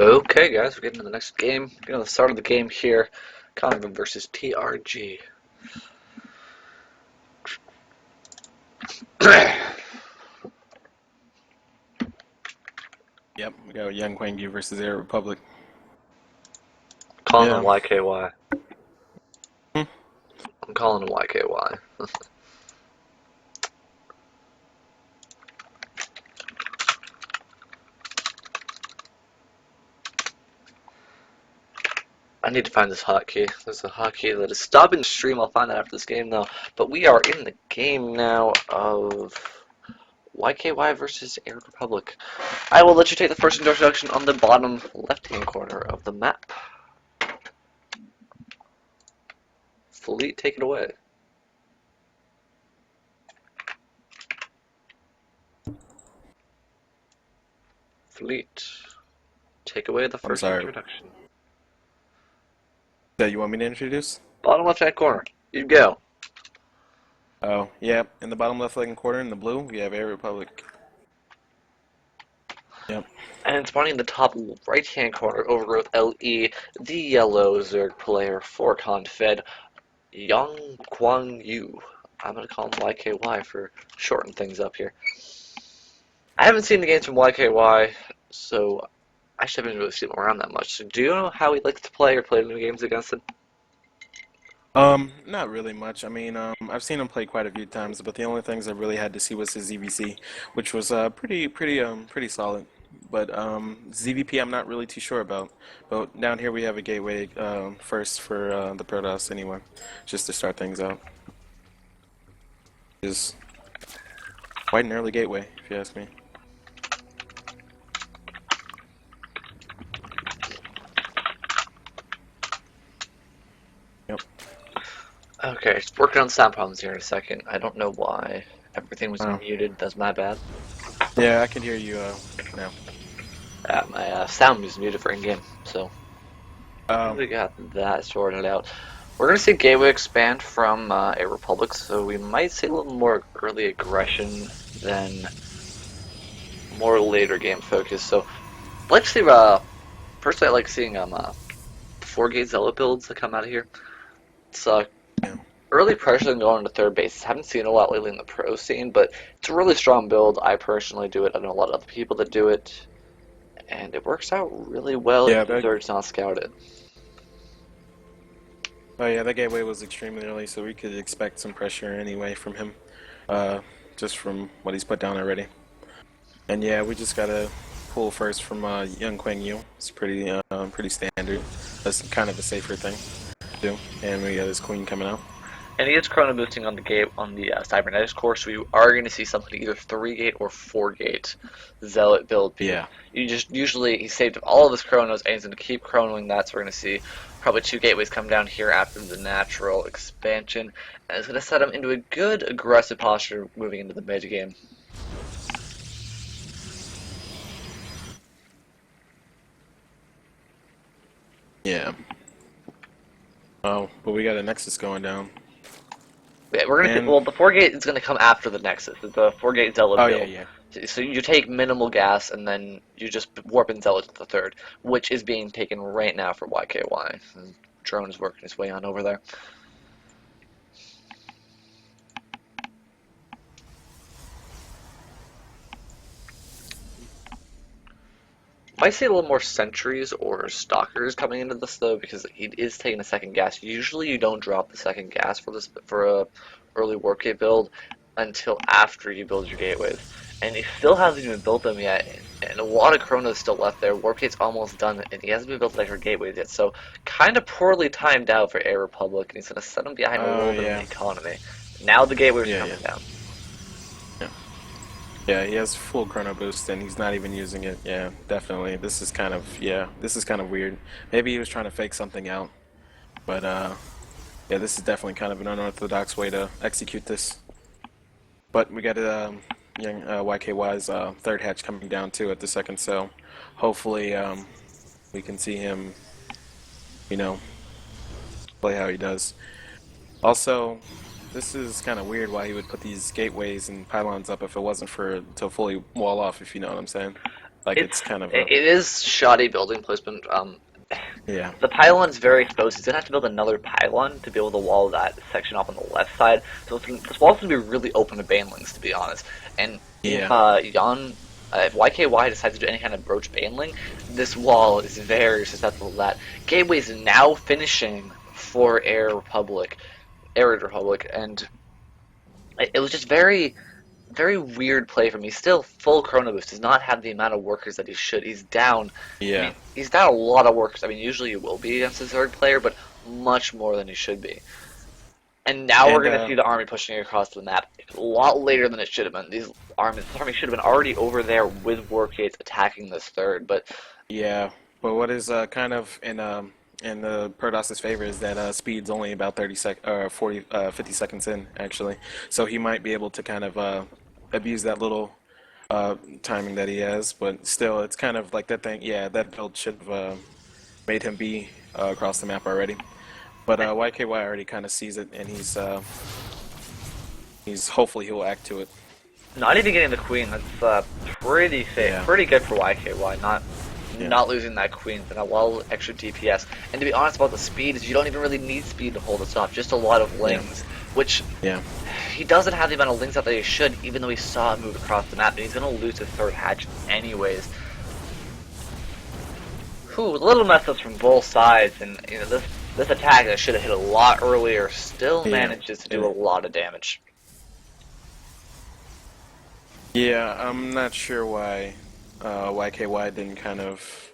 Okay, guys, we're getting to the next game. Getting to the start of the game here. ConFed versus TrG. Yep, we got YoungKwangYu versus AridRepublic. Calling him Yeah. YKY. Hmm. I'm calling him YKY. I need to find this hotkey. There's a hotkey that is stopping the stream. I'll find that after this game, though. But we are in the game now of YKY versus AridRepublic. I will let you take the first introduction on the bottom left-hand corner of the map. Fleet, take it away. Fleet, take away the I'm first sorry. introduction. That you want me to introduce? Bottom left-hand corner. You go. Oh, yeah. In the bottom left hand corner in the blue, we have AridRepublic. Yep. And spawning in the top right-hand corner, Overgrowth LE, the yellow Zerg player for ConFed, YoungKwangYu. I'm going to call him YKY for shorten things up here. I haven't seen the games from YKY, so I actually haven't really seen him around that much. So do you know how he likes to play or play new games against him? Not really much. I mean, I've seen him play quite a few times, but the only things I really had to see was his ZVC, which was pretty solid. But ZVP, I'm not really too sure about. But down here we have a gateway first for the Protoss anyway, just to start things out. Is quite an early gateway, if you ask me. Yep. Okay, working on sound problems here in a second. I don't know why everything was Oh. muted. That's my bad. Yeah, I can hear you now. My sound was muted for in-game, so we got that sorted out. We're going to see Gateway expand from AridRepublic, so we might see a little more early aggression than more later game focus. So, let's see, personally I like seeing 4-gate Zealot builds that come out of here. It's Yeah. early pressure and going to third base. Haven't seen a lot lately in the pro scene, but it's a really strong build. I personally do it. I know a lot of other people that do it, and it works out really well Yeah, if the third's not scouted. oh yeah, that gateway was extremely early, so we could expect some pressure anyway from him, uh, just from what he's put down already. And yeah, we just gotta pull first from YoungKwangYu. It's pretty standard. That's kind of a safer thing to do. And we got his queen coming out. And he is chrono boosting on the gate on the cybernetics core, so you are going to see something either 3-gate or 4-gate zealot build. Yeah. You just usually he saved all of his chronos and he's going to keep chronoing that. So we're going to see probably 2 gateways come down here after the natural expansion, and it's going to set him into a good aggressive posture moving into the mid game. Yeah. Oh, but we got a Nexus going down. Yeah, we're gonna well, the 4-gate is gonna come after the Nexus. It's a 4-gate zealot build. Yeah. So you take minimal gas and then you just warp in zealot to the third, which is being taken right now for YKY. The drone is working its way on over there. Might see a little more sentries or stalkers coming into this though, because he is taking a second gas. Usually you don't drop the second gas for a early warp gate build until after you build your gateways. And he still hasn't even built them yet, and a lot of chronos still left there. Warp gate's almost done, and he hasn't been built extra gateways yet. So kind of poorly timed out for AridRepublic, and he's gonna set him behind a little bit in the economy. Now the gateways are coming down. Yeah, he has full chrono boost and he's not even using it. Yeah, definitely. This is kind of weird. Maybe he was trying to fake something out. But yeah, this is definitely kind of an unorthodox way to execute this. But we got YKY's third hatch coming down too at the second, so hopefully we can see him, play how he does. Also, this is kind of weird why he would put these gateways and pylons up if it wasn't to fully wall off, if you know what I'm saying. Like It's it's kind of a it is shoddy building placement. yeah, The pylon's very exposed. He's gonna have to build another pylon to be able to wall that section off on the left side. So this wall's gonna be really open to banelings, to be honest. And if yeah, if YKY decides to do any kind of broach baneling, this wall is very susceptible to that. Gateway's now finishing for AridRepublic, and it was just very weird play from me. Still, full Chrono Boost does not have the amount of workers that he should. He's down. I yeah. mean, he's down a lot of workers. I mean, usually he will be against his third player, but much more than he should be. And now we're And going to see the army pushing across the map a lot later than it should have been. This army should have been already over there with work gates attacking this third, but yeah, but what is kind of in the Perdos's favor is that speed's only about 50 seconds in actually, so he might be able to kind of abuse that little timing that he has. But still, it's kind of like that thing. Yeah, that build should have made him be across the map already. But YKY already kind of sees it, and he's hopefully he'll act to it. not even getting the queen. That's pretty safe, Yeah, pretty good for YKY. yeah, Not losing that queen, and a lot of extra DPS. And to be honest about the speed, is you don't even really need speed to hold this off. Just a lot of yeah, lings, which yeah. he doesn't have the amount of lings out that he should, even though he saw it move across the map. And he's going to lose his third hatch anyways. Whew, little mess ups from both sides, and this attack that should have hit a lot earlier still Yeah, manages to do a lot of damage. yeah, I'm not sure why YKY didn't kind of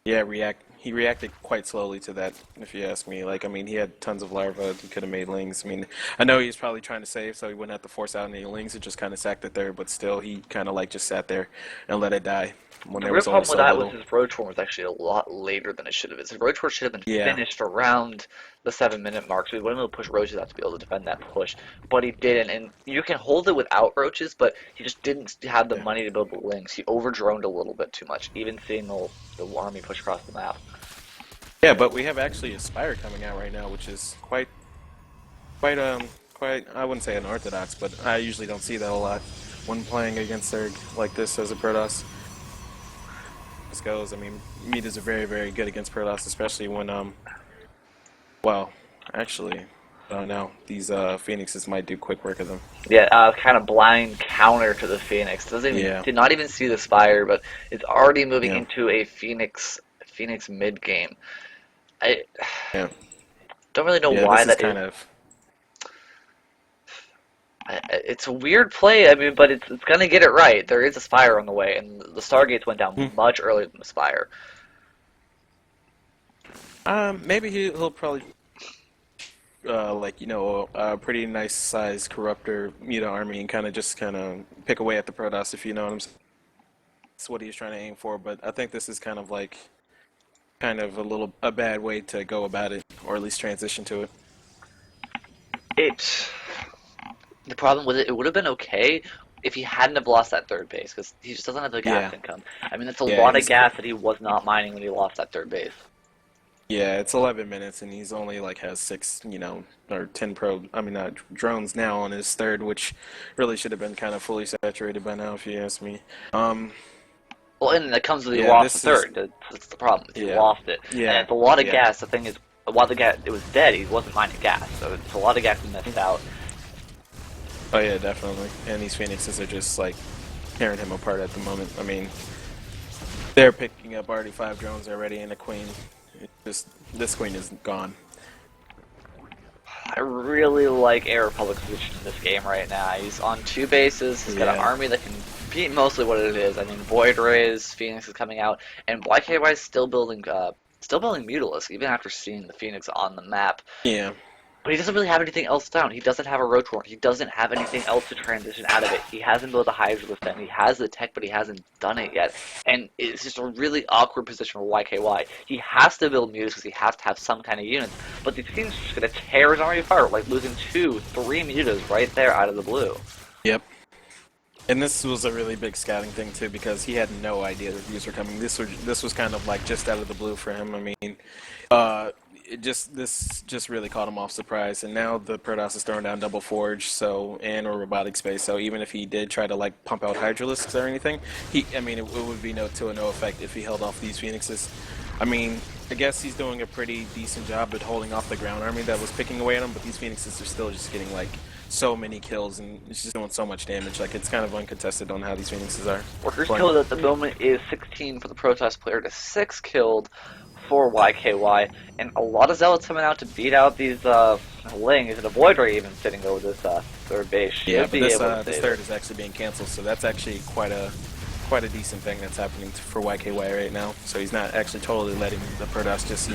yeah react. He reacted quite slowly to that, if you ask me. Like, I mean, he had tons of larvae. He could have made lings. I mean, I know he was probably trying to save, so he wouldn't have to force out any lings. He just kind of sacked it there, but still, he kind of like just sat there and let it die when The there real was only problem with so that was little. his road tour was actually a lot later than it should have been. His road tour should have been Yeah, finished around the 7 minute mark, so he wouldn't be able to push roaches out to be able to defend that push. But he didn't, and you can hold it without roaches, but he just didn't have the yeah, money to build the links. He over droned a little bit too much, even seeing the army push across the map. yeah. But we have actually a Spire coming out right now, which is quite. I wouldn't say unorthodox, but I usually don't see that a lot when playing against Zerg like this as a Protoss. This goes. I mean, meters are very good against Protoss, especially when well, actually, I don't know. These Phoenixes might do quick work of them. Yeah, kind of blind counter to the Phoenix. Yeah, Did not even see the Spire, but it's already moving yeah, into a Phoenix mid game. I yeah, don't really know yeah. why This is that is. kind of It's a weird play. I mean, but it's gonna get it right. There is a Spire on the way, and the Stargates went down hmm. much earlier than the Spire. Maybe he'll probably like a pretty nice sized corruptor Muta army and kind of pick away at the Protoss if you know what I'm saying. That's what he's trying to aim for, but I think this is kind of like a bad way to go about it, or at least transition to it. It The problem with it would have been okay if he hadn't have lost that third base, because he just doesn't have the gas Yeah, income. I mean, that's a yeah, lot of he's gas that he was not mining when he lost that third base. yeah. It's 11 minutes, and he's only like has six, or 10 probe. I mean, drones now on his third, which really should have been kind of fully saturated by now, if you ask me. Um, Well, and that comes with he yeah, lost the this is third. That's the problem. He yeah, lost it, and yeah, it's a lot of yeah. gas. The thing is, while the gas it was dead, he wasn't mining gas, so it's a lot of gas he missed out. Oh yeah, definitely. And these Phoenixes are just like tearing him apart at the moment. I mean, they're picking up already 5 drones already, and a queen. Just this queen is gone. I really like AridRepublic's position in this game right now. He's on 2 bases. He's got an Yeah, army that can beat mostly what it is. I mean, Void Rays, Phoenix is coming out, and YKY is still building Mutalisk even after seeing the Phoenix on the map. yeah, But he doesn't really have anything else down. He doesn't have a Rotor. He doesn't have anything else to transition out of it. He hasn't built a Hydra then. He has the tech, but he hasn't done it yet. And it's just a really awkward position for YKY. He has to build Mutas because he has to have some kind of units. But these things are just going to tear his army apart, like losing 2, 3 Mutas right there out of the blue. yep. And this was a really big scouting thing too, because he had no idea the views were coming. This was kind of like just out of the blue for him. I mean, uh, this just really caught him off surprise, and now the Protoss is throwing down double forge, so and or robotic space. So even if he did try to like pump out Hydralisks or anything, I mean, it would be no effect if he held off these Phoenixes. I mean, I guess he's doing a pretty decent job at holding off the ground army that was picking away at him, but these Phoenixes are still just getting like so many kills, and it's just doing so much damage. Like, it's kind of uncontested on how these Phoenixes are Workers playing. killed at the moment is 16 for the Protoss player to 6 killed for YKY, and a lot of Zealots coming out to beat out these Lings, and a Void Ray even sitting over this third base. Yeah, but this third is actually being canceled, so that's actually quite a decent thing that's happening for YKY right now. So he's not actually totally letting the Protoss just,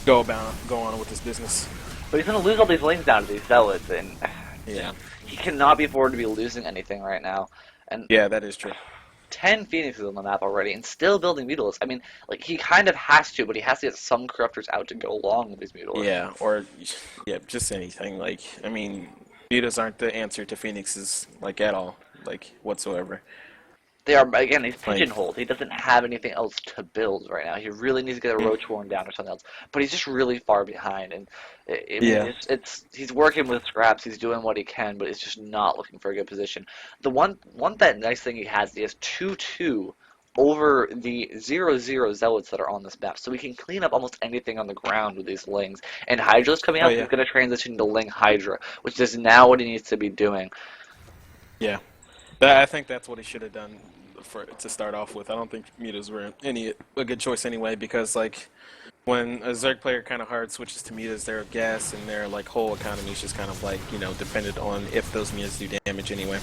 go on with his business. But he's going to lose all these Lings down to these Zealots, and Yeah. he cannot be afforded to be losing anything right now. And Yeah, that is true. 10 Phoenixes on the map already, and still building Mutalisks. I mean, like, he kind of has to, but he has to get some Corruptors out to go along with these Mutalisks. Yeah, or just anything. Like, I mean, Mutas aren't the answer to Phoenixes, like, at all, like, whatsoever. They are, again, he's pigeonholed. He doesn't have anything else to build right now. He really needs to get a Roach Warren down or something else. But he's just really far behind, and he's working with scraps. He's doing what he can, but it's just not looking for a good position. The one that nice thing he has is 2-2 over the 0-0 Zealots that are on this map, so we can clean up almost anything on the ground with these Lings. And Hydra's coming out, he's going to transition to Ling Hydra, which is now what he needs to be doing. Yeah. I think that's what he should have done to start off with. I don't think Mutas were a good choice anyway, because like when a Zerg player kind of hard switches to Mutas, their gas and their like whole economy is just kind of like dependent on if those Mutas do damage anyway.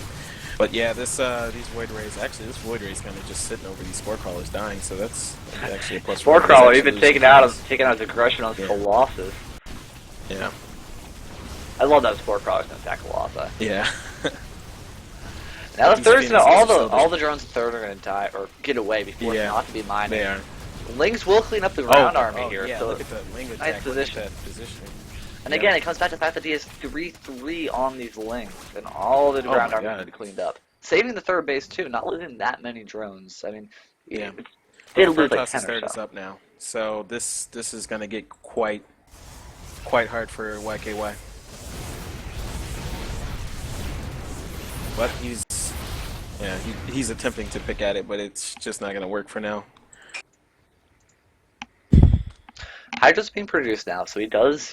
But yeah, these Void Rays, actually this Void Ray is kind of just sitting over these Spore Crawlers dying, so that's actually a plus. Spore Crawler even taking out his aggression on Colossus. Yeah. I love that Spore Crawlers in attack Colossus. Yeah. Now the third's all the drones in third are gonna die or get away before it's not to be mine. They are. Lings will clean up the ground army here. Yeah, so look at the Ling attack. nice position. And again, it comes back to the fact that he has 3-3 on these Lings, and all the ground army can be cleaned up. Saving the third base too, not losing that many drones. I mean, yeah. Did lose like 10 third or so. is up now, so this is gonna get quite hard for YKY. But he's attempting to pick at it, but it's just not gonna work for now. Hydra's being produced now, so he does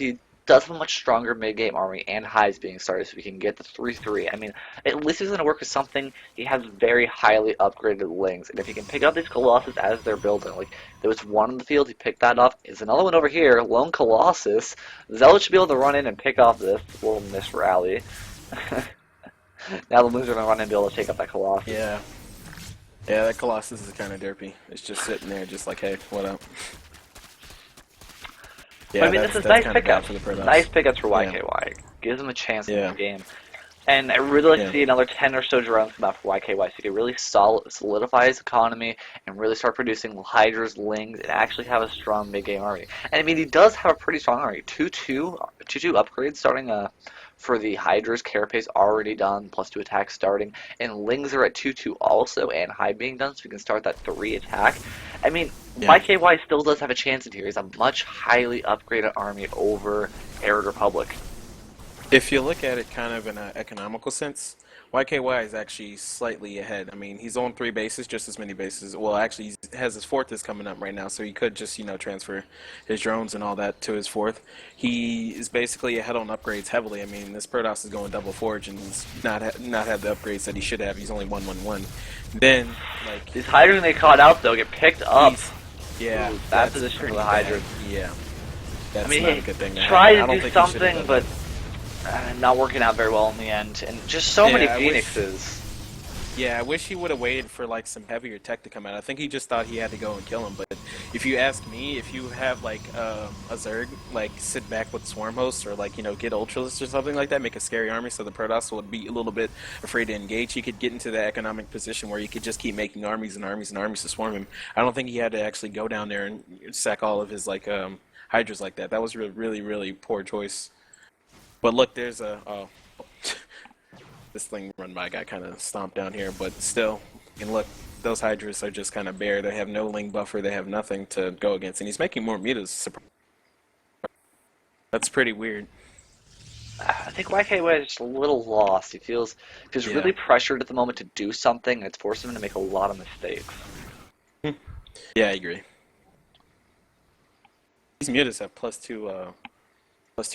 have a much stronger mid-game army, and High's being started, so we can get the 3-3. I mean, at least he's going to work with something. He has very highly upgraded Lings, and if he can pick up these Colossus as they're building, like, there was one in the field, he picked that up. There's another one over here, Lone Colossus. Zealot should be able to run in and pick off this little misrally. Now the Lings are going to run in and be able to take up that Colossus. Yeah. Yeah, that Colossus is kind of derpy. It's just sitting there just like, hey, what up? Yeah, I mean, this is nice pickups. Nice pickups for YKY. Yeah. Gives him a chance in the game. And I really like to see another 10 or so drones come out for YKY, so he can really solidify his economy and really start producing Hydras, Lings, and actually have a strong mid-game army. And I mean, he does have a pretty strong army. 2-2 upgrades starting for the Hydras. Carapace already done, +2 attack starting. And Lings are at 2-2 also, and High being done, so we can start that 3 attack. I mean, YKY still does have a chance in here. He's a much highly upgraded army over AridRepublic. If you look at it kind of in an economical sense, YKY is actually slightly ahead. I mean, he's on 3 bases, just as many bases. Well, actually, he has his 4th is coming up right now, so he could just, transfer his drones and all that to his 4th. He is basically ahead on upgrades heavily. I mean, this Protoss is going double forge and he's not have the upgrades that he should have. He's only 1-1-1. Then, like... These Hydras they caught out, though, get picked up. Yeah. Ooh, bad position for the Hydras. Yeah. That's not a good thing. Try to do something, but... not working out very well in the end, and just so many Phoenixes. I wish he would have waited for like some heavier tech to come out. I think he just thought he had to go and kill him. But if you ask me, if you have like a Zerg, like sit back with Swarm Hosts or like get Ultralists or something like that, make a scary army so the Protoss would be a little bit afraid to engage. He could get into the economic position where he could just keep making armies and armies and armies to swarm him. I don't think he had to actually go down there and sack all of his like Hydras like that. That was a really poor choice. But look, there's this thing run by got kind of stomped down here, but still, and look, those Hydras are just kind of bare. They have no Ling buffer, they have nothing to go against, and he's making more Mutas. That's pretty weird. I think YKY is just a little lost. He feels Yeah. really pressured at the moment to do something, and it's forcing him to make a lot of mistakes. Yeah, I agree. These mutas have plus two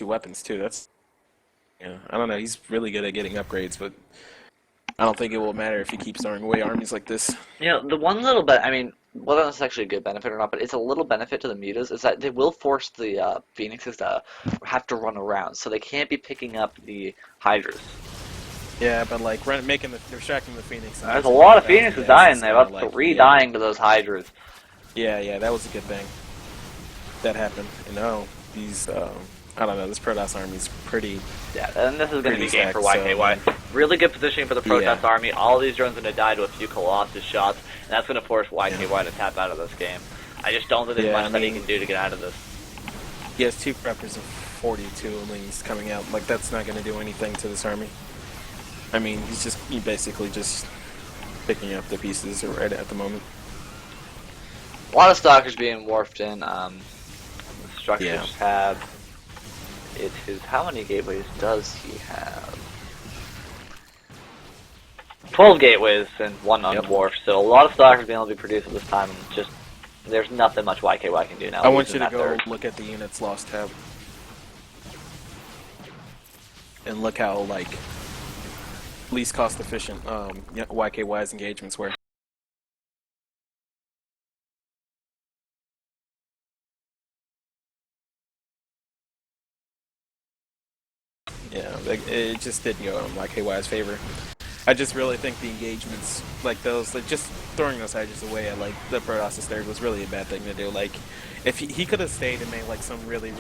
weapons too. That's yeah. I don't know. He's really good at getting upgrades, but I don't think it will matter if he keeps throwing away armies like this. The one little bit, I mean, whether that's actually a good benefit or not, but it's a little benefit to the mutas is that they will force the phoenixes to have to run around, so they can't be picking up the hydras. Yeah, but like making the distracting the phoenix and There's a using like lot a of thousand phoenixes gas dying is there, kind of about like three yeah, dying to those hydras. yeah. That was a good thing that happened. You know, these I don't know. This Protoss army is Yeah, and this is going to pretty be game for stacked. So I YKY. mean, Really good positioning for the yeah, Protest army. All these drones are going to die to a few Colossus shots, and that's going to force yeah, YKY to tap out of this game. I just don't think there's yeah. I much that he mean, can do to get out of this. he has two preppers of 42 elites coming out. Like that's not going to do anything to this army. I mean, he basically just picking up the pieces right at the moment. A lot of stalkers being warped in. Yeah. Structures tab. It is how many gateways does he have? 12 gateways and one Yep. unwarped. So a lot of stalkers being able to be produced at this time, and just there's nothing much YKY can do now. I want Losing you to that go third. look at the units lost tab and look how like least cost efficient YKY's engagements were. Yeah, like, it just didn't go in YKY's favor. I just really think the engagements like those, like just throwing those edges away at like the Protoss third was really a bad thing to do. Like, if he could have stayed and made like some really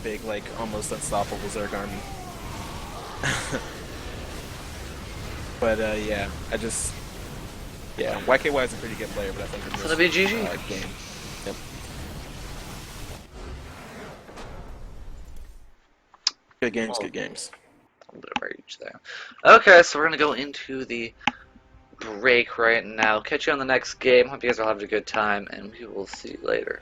big, like almost unstoppable Zerg army. But yeah, YKY is a pretty good player, but I think in So this that'd be GG. game, yep, good games, Well, good games. a little bit of rage there. Okay, so we're gonna go into the break right now. Catch you on the next game. Hope you guys are having a good time, and we will see you later.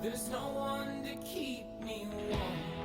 There's no one to keep me warm.